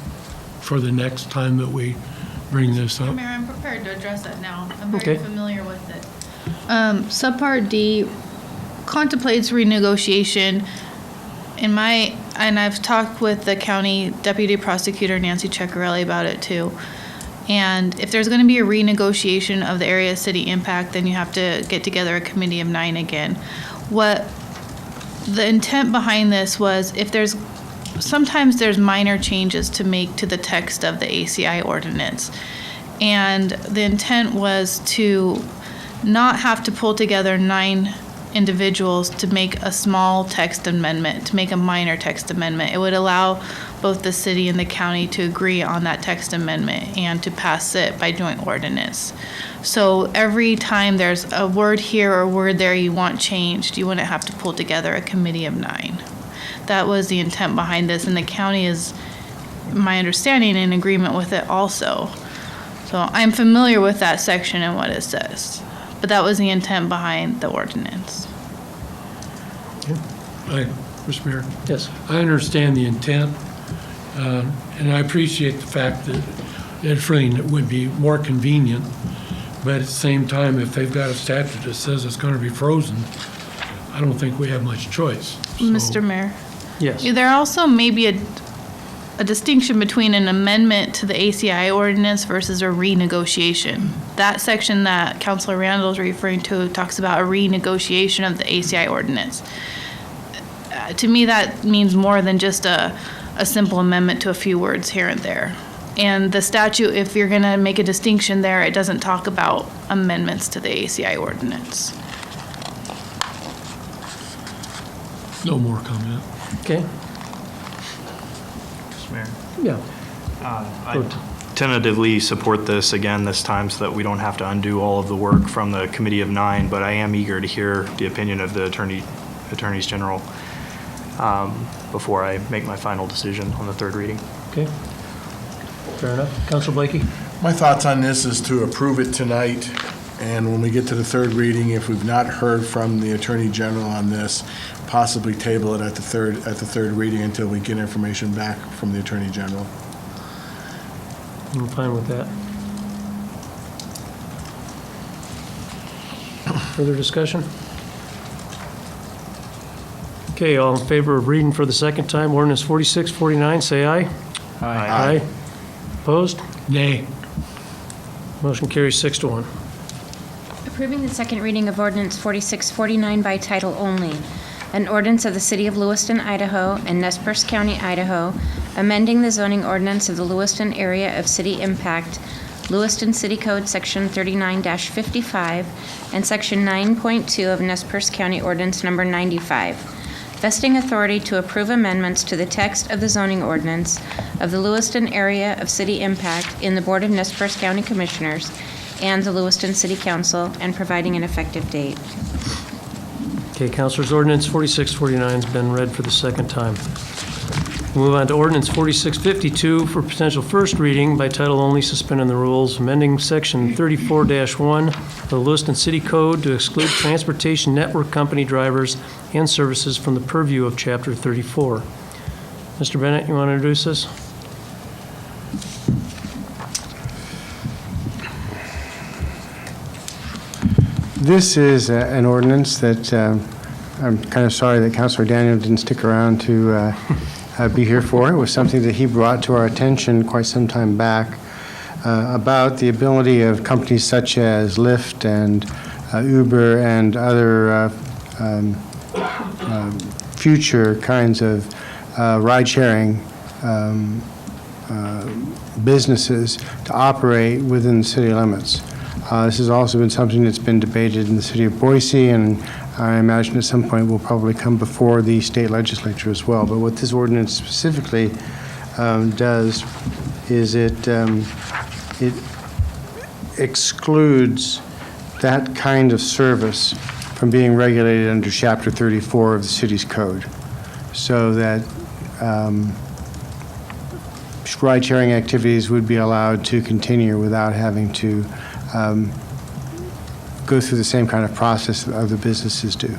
for the next time that we bring this up? Mayor, I'm prepared to address that now. I'm Okay. very familiar with it. Subpart D contemplates renegotiation. And I've talked with the county deputy prosecutor, Nancy Ceccarelli, about it too. And if there's going to be a renegotiation of the area city impact, then you have to get together a committee of 9 again. What the intent behind this was, sometimes there's minor changes to make to the text of the ACI ordinance. And the intent was to not have to pull together 9 individuals to make a small text amendment, to make a minor text amendment. It would allow both the city and the county to agree on that text amendment and to pass it by joint ordinance. So every time there's a word here or a word there you want changed, you wouldn't have to pull together a committee of 9. That was the intent behind this, and the county is, my understanding, in agreement with it also. So I'm familiar with that section and what it says. But that was the intent behind the ordinance. Mr. Mayor, Yes. I understand the intent, and I appreciate the fact that it would be more convenient, but at the same time, if they've got a statute that says it's going to be frozen, I don't think we have much choice. So- Mr. Mayor? Yes. There also may be a distinction between an amendment to the ACI ordinance versus a renegotiation. That section that Councilor Randall is referring to talks about a renegotiation of the ACI ordinance. To me, that means more than just a simple amendment to a few words here and there. And the statute, if you're going to make a distinction there, it doesn't talk about amendments to the ACI ordinance. No more comment. Okay. Mr. Mayor. Yeah. I tentatively support this again this time so that we don't have to undo all of the work from the Committee of 9, but I am eager to hear the opinion of the Attorneys General before I make my final decision on the third reading. Okay. Fair enough. Councilor Blakey? My thoughts on this is to approve it tonight, and when we get to the third reading, if we've not heard from the Attorney General on this, possibly table it at the third reading until we get information back from the Attorney General. I'm fine with that. Further discussion? Okay, all in favor of reading for the second time, ordinance 4649, say aye. Aye. Opposed? Nay. Motion carries 6-1. Approving the second reading of ordinance 4649 by title only. An ordinance of the City of Lewiston, Idaho, and Nez Perce County, Idaho, amending the zoning ordinance of the Lewiston Area of City Impact, Lewiston City Code, Section 39-55, and Section 9.2 of Nez Perce County Ordinance Number 95, vesting authority to approve amendments to the text of the zoning ordinance of the Lewiston Area of City Impact in the Board of Nez Perce County Commissioners and the Lewiston City Council, and providing an effective date. Okay, Councilors, ordinance 4649 has been read for the second time. We'll move on to ordinance 4652 for potential first reading by title only, suspending the rules, amending section 34-1 of the Lewiston City Code to exclude transportation network company drivers and services from the purview of chapter 34. Mr. Bennett, you want to introduce this? This is an ordinance that I'm kind of sorry that Councilor Daniel didn't stick around to be here for. It was something that he brought to our attention quite some time back about the ability of companies such as Lyft and Uber and other future kinds of ride-sharing businesses to operate within the city limits. This has also been something that's been debated in the city of Boise, and I imagine at some point will probably come before the state legislature as well. But what this ordinance specifically does is it excludes that kind of service from being regulated under Chapter 34 of the city's code, so that ride-sharing activities would be allowed to continue without having to go through the same kind of process that other businesses do.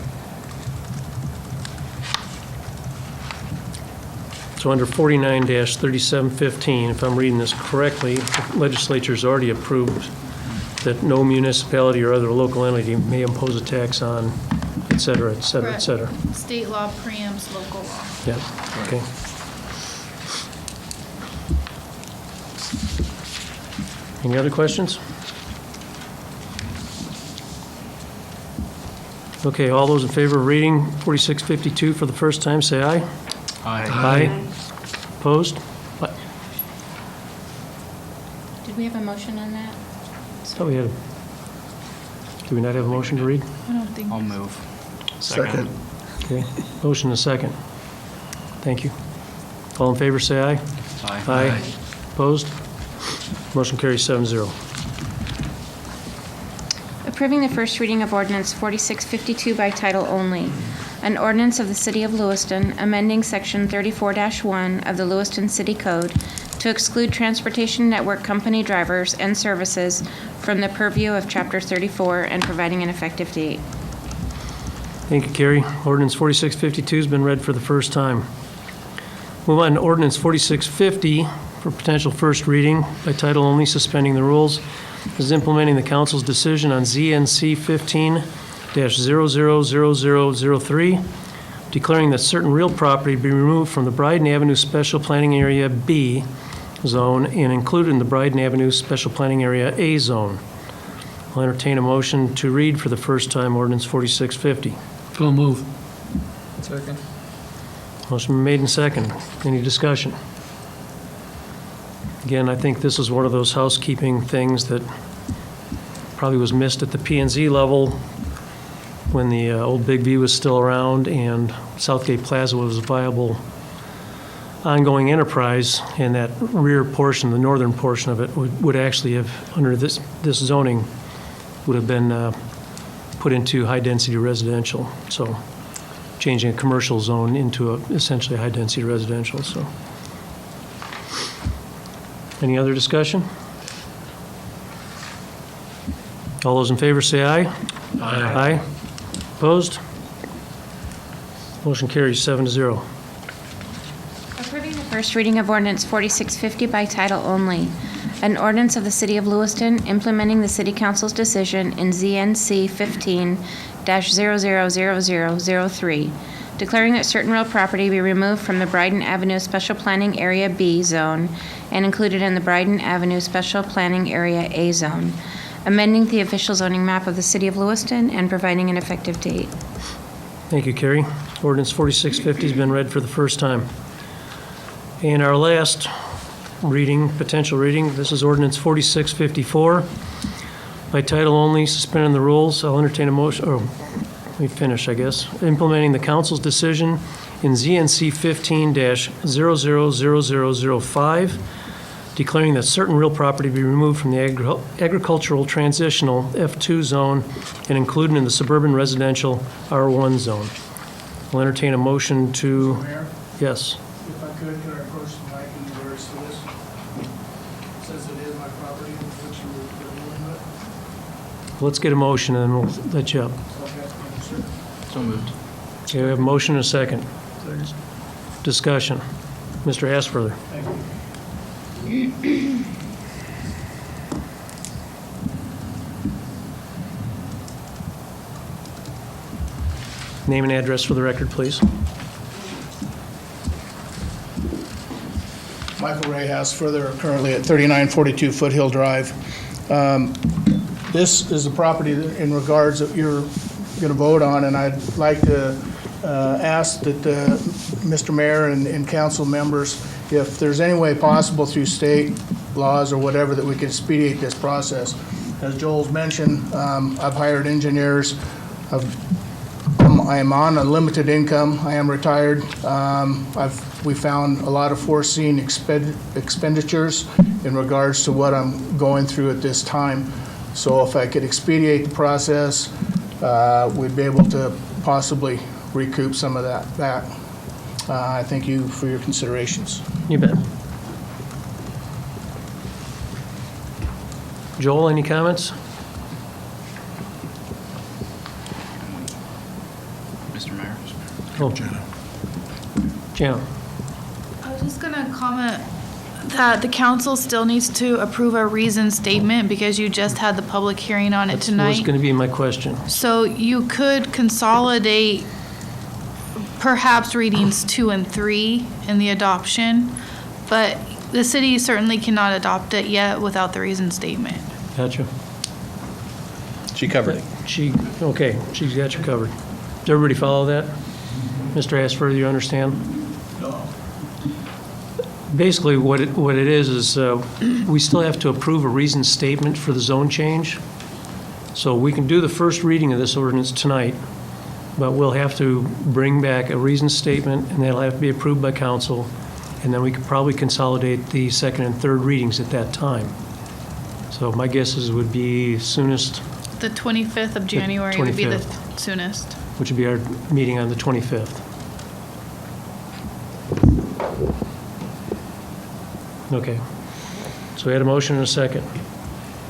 So under 49-3715, if I'm reading this correctly, the legislature's already approved that no municipality or other local entity may impose a tax on, et cetera, et cetera, et cetera. State law preempts local law. Yeah, okay. Any other questions? Okay, all those in favor of reading 4652 for the first time, say aye. Aye. Opposed? Did we have a motion on that? Thought we had, do we not have a motion to read? I don't think. I'll move. Second. Okay, motion and a second. Thank you. All in favor, say aye. Aye. Opposed? Motion carries 7-0. Approving the first reading of ordinance 4652 by title only. An ordinance of the City of Lewiston amending Section 34-1 of the Lewiston City Code to exclude transportation network company drivers and services from the purview of Chapter 34 and providing an effective date. Thank you, Carrie. Ordinance 4652 has been read for the first time. Move on to ordinance 4650 for potential first reading by title only, suspending the rules. This is implementing the council's decision on ZNC 15-000003, declaring that certain real property be removed from the Bryden Avenue Special Planning Area B zone and included in the Bryden Avenue Special Planning Area A zone. I'll entertain a motion to read for the first time ordinance 4650. So move. Second. Motion been made and second. Any discussion? Again, I think this is one of those housekeeping things that probably was missed at the P&Z level when the old Big V was still around and Southgate Plaza was a viable ongoing enterprise, and that rear portion, the northern portion of it, would actually have, under this zoning, would have been put into high-density residential. So changing a commercial zone into essentially high-density residential, so. Any other discussion? All those in favor say aye. Aye. Opposed? Motion carries 7-0. Approving the first reading of ordinance 4650 by title only. An ordinance of the City of Lewiston implementing the City Council's decision in ZNC 15-000003, declaring that certain real property be removed from the Bryden Avenue Special Planning Area B zone and included in the Bryden Avenue Special Planning Area A zone, amending the official zoning map of the City of Lewiston and providing an effective date. Thank you, Carrie. Ordinance 4650 has been read for the first time. And our last reading, potential reading, this is ordinance 4654. By title only, suspending the rules. I'll entertain a motion, or let me finish, I guess. Implementing the council's decision in ZNC 15-000005, declaring that certain real property be removed from the agricultural transitional F2 zone and included in the suburban residential R1 zone. I'll entertain a motion to, Mayor, yes. if I could I approach the mic in regards to this? Since it is my property, which you were dealing with. Let's get a motion and then we'll let you up. Okay, understood. So moved. Okay, we have a motion and a second. Discussion. Mr. Asperger. Thank you. Name and address for the record, please. Michael Rayhouse, further currently at 3942 Foothill Drive. This is the property that in regards that you're going to vote on, and I'd like to ask that Mr. Mayor and council members, if there's any way possible through state laws or whatever that we could expedite this process. As Joel's mentioned, I've hired engineers. I'm I am on unlimited income. I am retired. We found a lot of foreseen expenditures in regards to what I'm going through at this time. So if I could expedite the process, we'd be able to possibly recoup some of that back. I thank you for your considerations. You bet. Joel, any comments? Mr. Mayor? Oh, Jana. I was just gonna comment that the council still needs to approve a reasoned statement because you just had the public hearing on it That was tonight. going to be my question. So you could consolidate perhaps readings 2 and 3 in the adoption, but the city certainly cannot adopt it yet without the reasoned statement. Gotcha. She covered it. Okay, she's got you covered. Does everybody follow that? Mr. Ashford, you understand? Basically, what it is we still have to approve a reasoned statement for the zone change. So we can do the first reading of this ordinance tonight, but we'll have to bring back a reasoned statement, and that'll have to be approved by council, and then we could probably consolidate the second and third readings at that time. So my guesses would be soonest, The 25th of January would be the 25th. soonest. which would be our meeting on the 25th. Okay. So we had a motion and a second.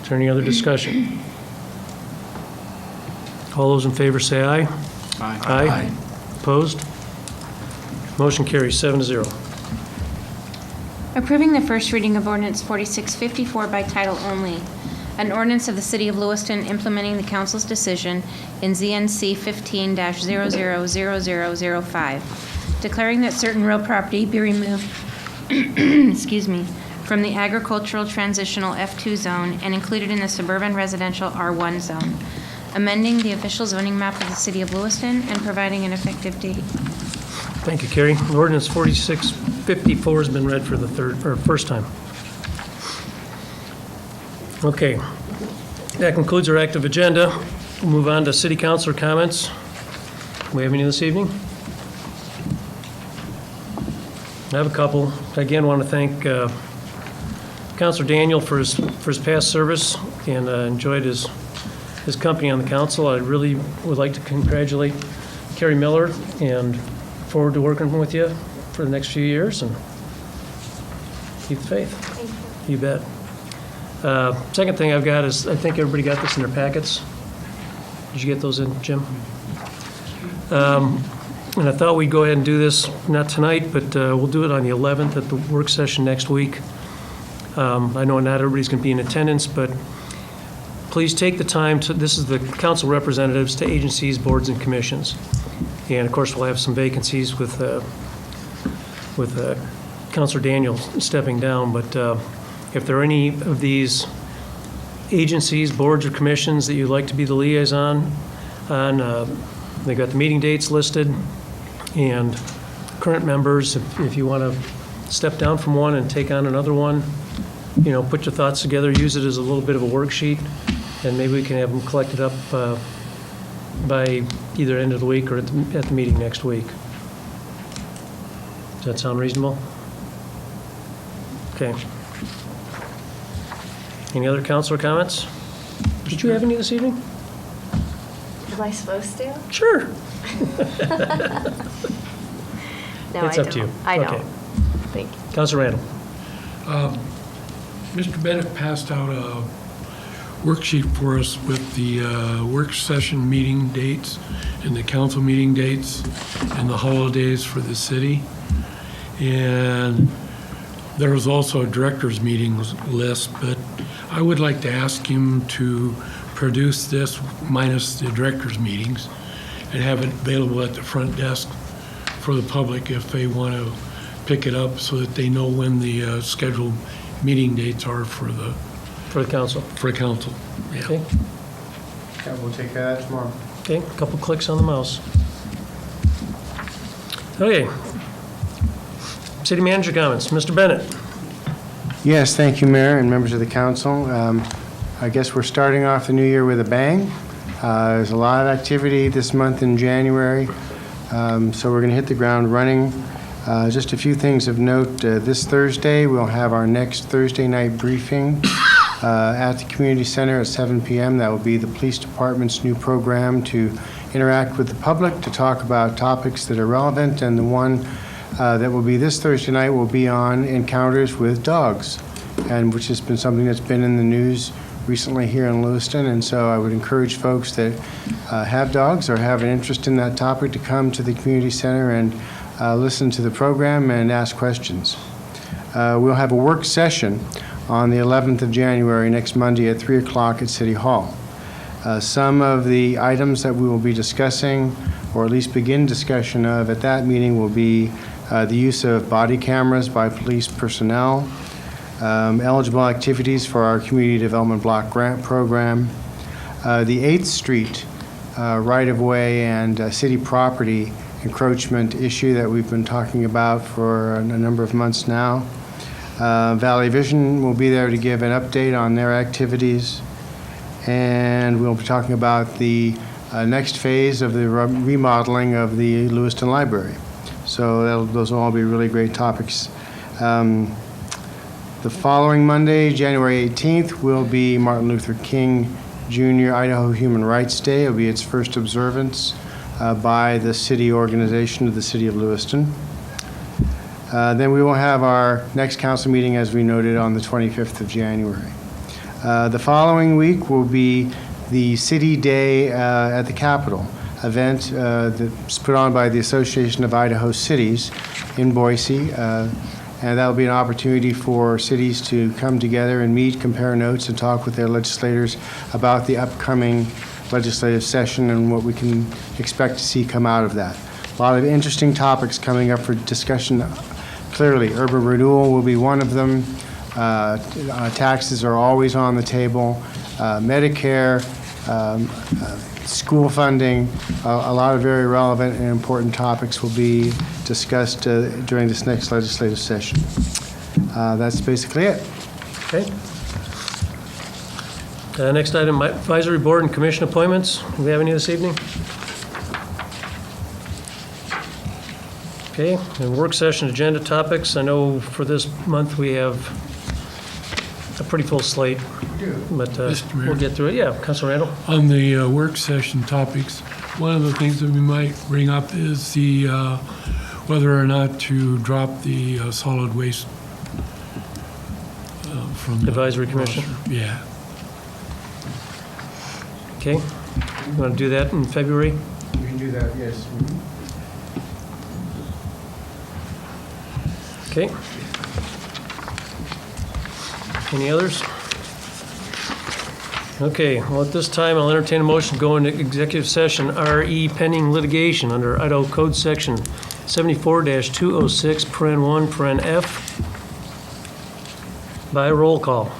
Is there any other discussion? All those in favor say aye. Aye. Aye. Opposed? Motion carries 7-0. Approving the first reading of ordinance 4654 by title only. An ordinance of the City of Lewiston implementing the council's decision in ZNC 15-000005, declaring that certain real property be removed, excuse me, from the agricultural transitional F2 zone and included in the suburban residential R1 zone, amending the official zoning map of the City of Lewiston and providing an effective date. Thank you, Carrie. Ordinance 4654 has been read for the first time. Okay. That concludes our active agenda. We'll move on to city councilor comments. Do we have any this evening? I have a couple. Again, want to thank Councilor Daniel for his past service and enjoyed his company on the council. I really would like to congratulate Carrie Miller and forward to working with you for the next few years and keep the faith. Thank You you. bet. Second thing I've got is, I think everybody got this in their packets. Did you get those in, Jim? And I thought we'd go ahead and do this, not tonight, but we'll do it on the 11th at the work session next week. I know not everybody's going to be in attendance, but please take the time to, this is the council representatives to agencies, boards, and commissions. And of course, we'll have some vacancies with Councilor Daniel stepping down, but if there are any of these agencies, boards, or commissions that you'd like to be the liaison on, they've got the meeting dates listed, and current members, if you want to step down from one and take on another one, you know, put your thoughts together, use it as a little bit of a worksheet, and maybe we can have them collected up by either end of the week or at the meeting next week. Does that sound reasonable? Okay. Any other councilor comments? Did you have any this evening? Am I supposed to? Sure. No, It's I up to you. don't. I don't. Okay. Thank you. Councilor Randall. Mr. Bennett passed out a worksheet for us with the work session meeting dates and the council meeting dates and the holidays for the city. And there was also a director's meetings list, but I would like to ask him to produce this minus the director's meetings and have it available at the front desk for the public if they want to pick it up so that they know when the scheduled meeting dates are for the council. For council, yeah. Okay. Yeah, we'll take care of that tomorrow. Okay, a couple clicks on the mouse. Okay. City manager comments. Mr. Bennett. Yes, thank you, Mayor and members of the council. I guess we're starting off the new year with a bang. There's a lot of activity this month in January, so we're going to hit the ground running. Just a few things of note. This Thursday, we'll have our next Thursday night briefing at the community center at 7 p.m. That will be the police department's new program to interact with the public, to talk about topics that are relevant, and the one that will be this Thursday night will be on encounters with dogs, and which has been something that's been in the news recently here in Lewiston. And so I would encourage folks that have dogs or have an interest in that topic to come to the community center and listen to the program and ask questions. We'll have a work session on the 11th of January, next Monday at 3 o'clock at City Hall. Some of the items that we will be discussing, or at least begin discussion of at that meeting, will be the use of body cameras by police personnel, eligible activities for our Community Development Block Grant Program, the 8th Street right-of-way and city property encroachment issue that we've been talking about for a number of months now. Valley Vision will be there to give an update on their activities, and we'll be talking about the next phase of the remodeling of the Lewiston Library. So those will all be really great topics. The following Monday, January 18th, will be Martin Luther King Jr. Idaho Human Rights Day. It will be its first observance by the city organization of the City of Lewiston. Then we will have our next council meeting, as we noted, on the 25th of January. The following week will be the City Day at the Capitol event that's put on by the Association of Idaho Cities in Boise. And that will be an opportunity for cities to come together and meet, compare notes, and talk with their legislators about the upcoming legislative session and what we can expect to see come out of that. A lot of interesting topics coming up for discussion. Clearly, urban renewal will be one of them. Taxes are always on the table. Medicare, school funding, a lot of very relevant and important topics will be discussed during this next legislative session. That's basically it. Okay. Next item, advisory board and commission appointments. Do we have any this evening? Okay, and work session agenda topics. I know for this month we have a pretty full slate, but Mr. Mayor. we'll get through it. Yeah, Councilor Randall. On the work session topics, one of the things that we might bring up is the whether or not to drop the solid waste from the Advisory Commission? roster. Yeah. Okay, you want to do that in February? We can do that, yes. Okay. Any others? Okay, well, at this time, I'll entertain a motion to go into executive session, RE pending litigation under Idaho Code Section 74-206, paren 1, paren F, by roll call.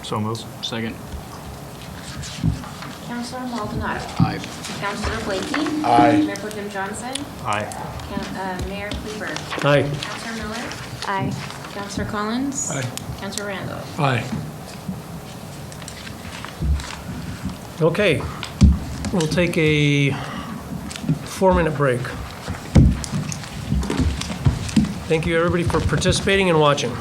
So moved. Second. Councilor Maldonado. Aye. Councilor Blakey. Aye. Mayor Pro Tem Johnson. Aye. Mayor Kleber. Aye. Councilor Miller. Aye. Councilor Collins. Aye. Councilor Randall. Aye. Okay, we'll take a 4-minute break. Thank you, everybody, for participating and watching.